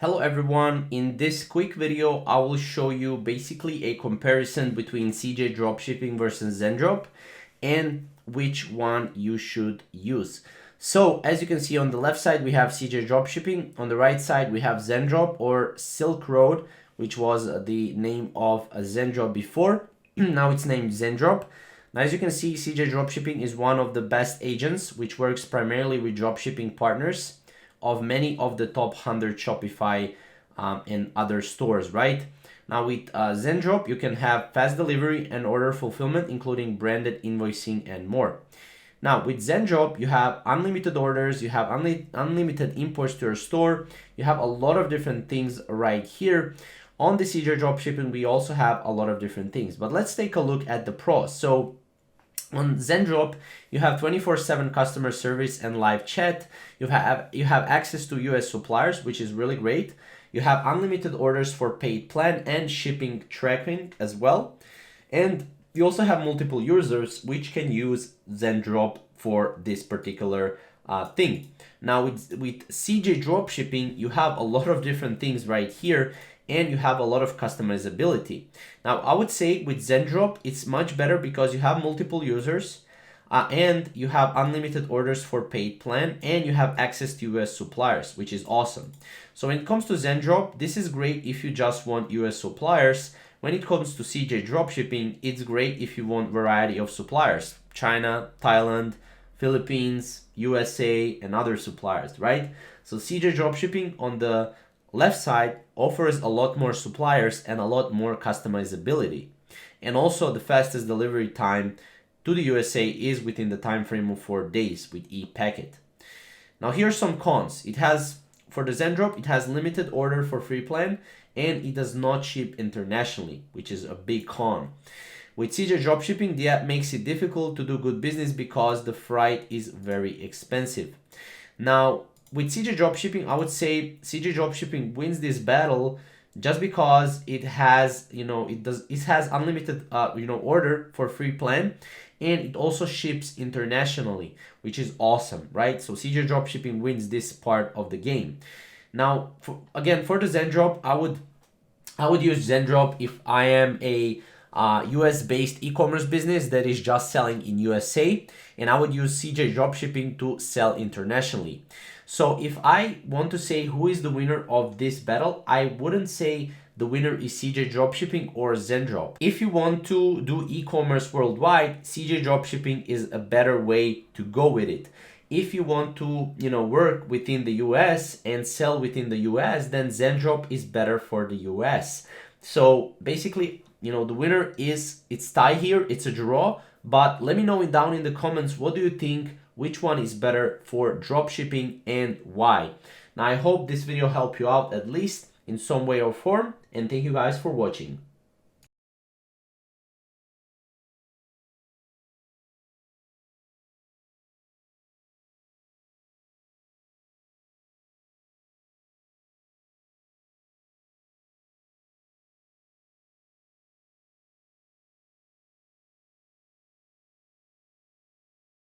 Hello everyone, in this quick video I will show you basically a comparison between CJ Dropshipping versus Zendrop and which one you should use. So as you can see on the left side we have CJ Dropshipping, on the right side we have Zendrop or Silk Road, which was the name of Zendrop before. Now it's named Zendrop. Now as you can see, CJ Dropshipping is one of the best agents which works primarily with dropshipping partners of many of the top 100 Shopify and other stores, right? Now with Zendrop, you can have fast delivery and order fulfillment, including branded invoicing and more. Now with Zendrop, you have unlimited orders, you have unlimited imports to your store, you have a lot of different things right here. On the CJ Dropshipping, we also have a lot of different things, but let's take a look at the pros. So on Zendrop, you have 24/7 customer service and live chat. You have access to US suppliers, which is really great. You have unlimited orders for paid plan and shipping tracking as well. And you also have multiple users which can use Zendrop for this particular thing. Now with CJ Dropshipping, you have a lot of different things right here, and you have a lot of customizability. Now, I would say with Zendrop, it's much better because you have multiple users and you have unlimited orders for paid plan and you have access to US suppliers, which is awesome. So when it comes to Zendrop, this is great if you just want US suppliers. When it comes to CJ Dropshipping, it's great if you want variety of suppliers, China, Thailand, Philippines, USA, and other suppliers, right? So CJ Dropshipping on the left side offers a lot more suppliers and a lot more customizability. And also the fastest delivery time to the USA is within the time frame of 4 days with e-packet. Now here's some cons. It has, for the Zendrop, it has limited order for free plan and it does not ship internationally, which is a big con. With CJ Dropshipping, that makes it difficult to do good business because the freight is very expensive. Now, with CJ Dropshipping, I would say CJ Dropshipping wins this battle just because it has, it has unlimited, order for free plan, and it also ships internationally, which is awesome, right? So CJ Dropshipping wins this part of the game. Now, for the Zendrop, I would use Zendrop if I am a US based e-commerce business that is just selling in USA, and I would use CJ Dropshipping to sell internationally. So if I want to say who is the winner of this battle, I wouldn't say the winner is CJ Dropshipping or Zendrop. If you want to do e-commerce worldwide, CJ Dropshipping is a better way to go with it. If you want to, work within the US and sell within the US, then Zendrop is better for the US. So basically, the winner is, it's tie here, it's a draw, but let me know down in the comments, what do you think, which one is better for dropshipping and why? Now I hope this video helped you out at least in some way or form, and thank you guys for watching.